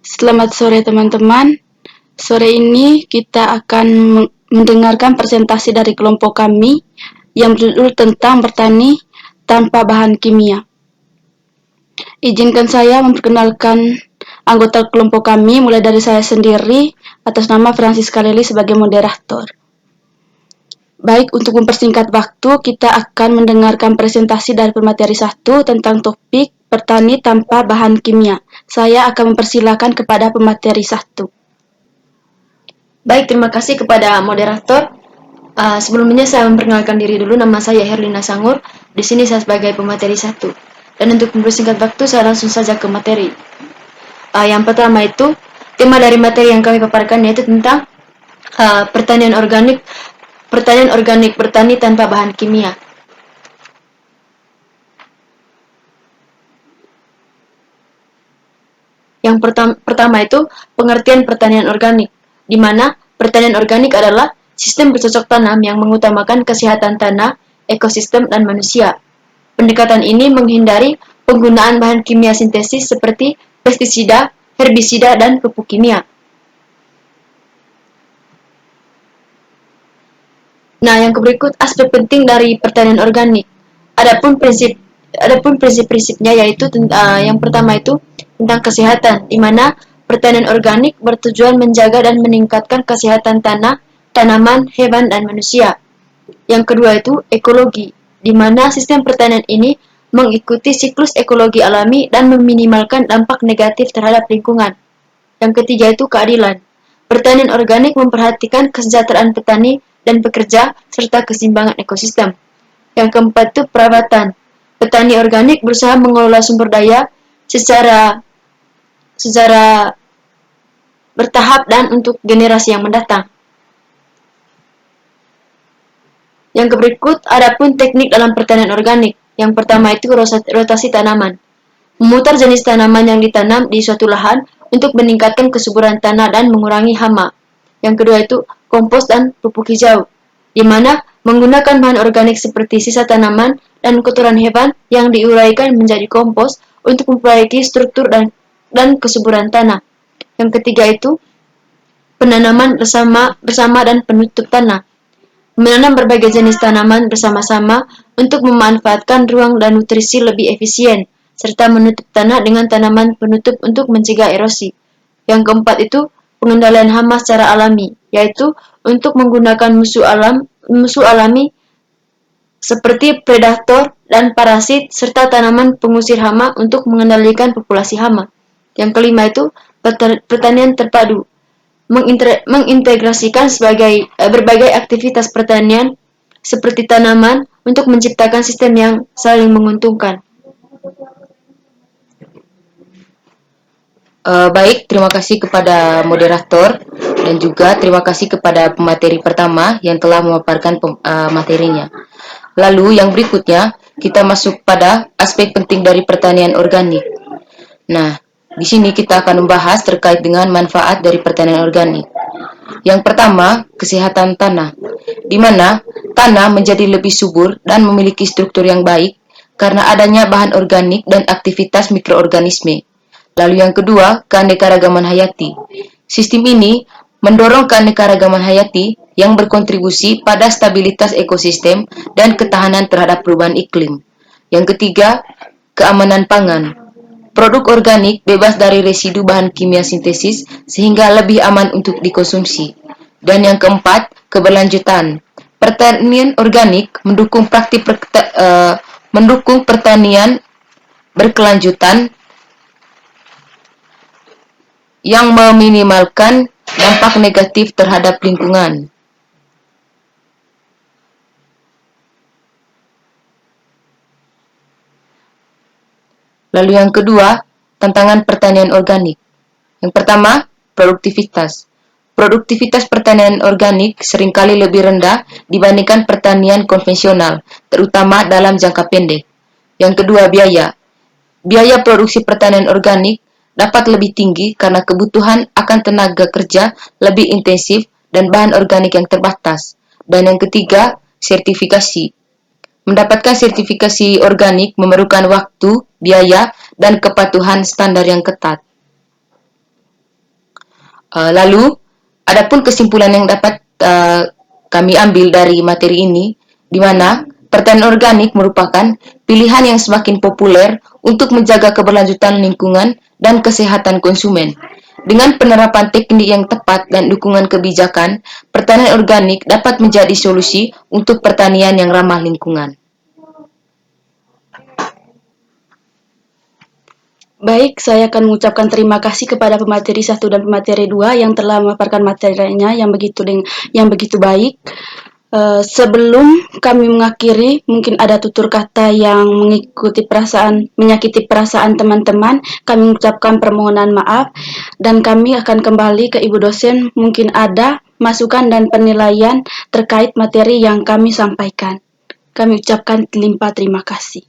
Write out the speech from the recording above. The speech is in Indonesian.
Selamat sore teman-teman. Sore ini kita akan mendengarkan presentasi dari kelompok kami yang berjudul tentang bertani tanpa bahan kimia. Izinkan saya memperkenalkan anggota kelompok kami, mulai dari saya sendiri atas nama Francisca Lely sebagai moderator. Baik, untuk mempersingkat waktu, kita akan mendengarkan presentasi dari pemateri 1 tentang topik bertani tanpa bahan kimia. Saya akan mempersilakan kepada pemateri 1. Baik, terima kasih kepada moderator. Sebelumnya saya memperkenalkan diri dulu, nama saya Herlina Sangur. Di sini saya sebagai pemateri 1. Dan untuk mempersingkat waktu, saya langsung saja ke materi. Yang pertama itu, tema dari materi yang kami paparkan yaitu tentang pertanian organik, bertani tanpa bahan kimia. Yang pertama itu pengertian pertanian organik, di mana pertanian organik adalah sistem bercocok tanam yang mengutamakan kesehatan tanah, ekosistem, dan manusia. Pendekatan ini menghindari penggunaan bahan kimia sintesis seperti pestisida, herbisida, dan pupuk kimia. Nah, yang berikut aspek penting dari pertanian organik. Adapun prinsip-prinsipnya yaitu yang pertama itu tentang kesehatan, di mana pertanian organik bertujuan menjaga dan meningkatkan kesehatan tanah, tanaman, hewan, dan manusia. Yang kedua itu ekologi, di mana sistem pertanian ini mengikuti siklus ekologi alami dan meminimalkan dampak negatif terhadap lingkungan. Yang ketiga itu keadilan. Pertanian organik memperhatikan kesejahteraan petani dan pekerja serta keseimbangan ekosistem. Yang keempat itu perawatan. Petani organik berusaha mengelola sumber daya secara bertahap dan untuk generasi yang mendatang. Yang berikut adapun teknik dalam pertanian organik. Yang pertama itu rotasi tanaman. Memutar jenis tanaman yang ditanam di suatu lahan untuk meningkatkan kesuburan tanah dan mengurangi hama. Yang kedua itu kompos dan pupuk hijau, di mana menggunakan bahan organik seperti sisa tanaman dan kotoran hewan yang diuraikan menjadi kompos untuk memperbaiki struktur dan kesuburan tanah. Yang ketiga itu penanaman bersama dan penutup tanah. Menanam berbagai jenis tanaman bersama-sama untuk memanfaatkan ruang dan nutrisi lebih efisien, serta menutup tanah dengan tanaman penutup untuk mencegah erosi. Yang keempat itu pengendalian hama secara alami, yaitu untuk menggunakan musuh alami seperti predator dan parasit serta tanaman pengusir hama untuk mengendalikan populasi hama. Yang kelima itu pertanian terpadu, mengintegrasikan berbagai aktivitas pertanian seperti tanaman untuk menciptakan sistem yang saling menguntungkan. Baik, terima kasih kepada moderator dan juga terima kasih kepada pemateri pertama yang telah memaparkan materinya. Lalu yang berikutnya kita masuk pada aspek penting dari pertanian organik. Nah, di sini kita akan membahas terkait dengan manfaat dari pertanian organik. Yang pertama, kesehatan tanah, di mana tanah menjadi lebih subur dan memiliki struktur yang baik karena adanya bahan organik dan aktivitas mikroorganisme. Lalu yang kedua, keanekaragaman hayati. Sistem ini mendorong keanekaragaman hayati yang berkontribusi pada stabilitas ekosistem dan ketahanan terhadap perubahan iklim. Yang ketiga, keamanan pangan. Produk organik bebas dari residu bahan kimia sintesis sehingga lebih aman untuk dikonsumsi. Dan yang keempat, keberlanjutan. Pertanian organik mendukung mendukung pertanian berkelanjutan yang meminimalkan dampak negatif terhadap lingkungan. Lalu yang kedua, tantangan pertanian organik. Yang pertama, produktivitas. Produktivitas pertanian organik seringkali lebih rendah dibandingkan pertanian konvensional, terutama dalam jangka pendek. Yang kedua, biaya. Biaya produksi pertanian organik dapat lebih tinggi karena kebutuhan akan tenaga kerja lebih intensif dan bahan organik yang terbatas. Dan yang ketiga, sertifikasi. Mendapatkan sertifikasi organik memerlukan waktu, biaya, dan kepatuhan standar yang ketat. Lalu, adapun kesimpulan yang dapat kami ambil dari materi ini, di mana pertanian organik merupakan pilihan yang semakin populer untuk menjaga keberlanjutan lingkungan dan kesehatan konsumen. Dengan penerapan teknik yang tepat dan dukungan kebijakan, pertanian organik dapat menjadi solusi untuk pertanian yang ramah lingkungan. Baik, saya akan mengucapkan terima kasih kepada pemateri 1 dan pemateri 2 yang telah memaparkan materinya yang begitu baik. Sebelum kami mengakhiri, mungkin ada tutur kata yang menyakiti perasaan teman-teman. Kami mengucapkan permohonan maaf dan kami akan kembali ke Ibu dosen. Mungkin ada masukan dan penilaian terkait materi yang kami sampaikan. Kami ucapkan limpah terima kasih.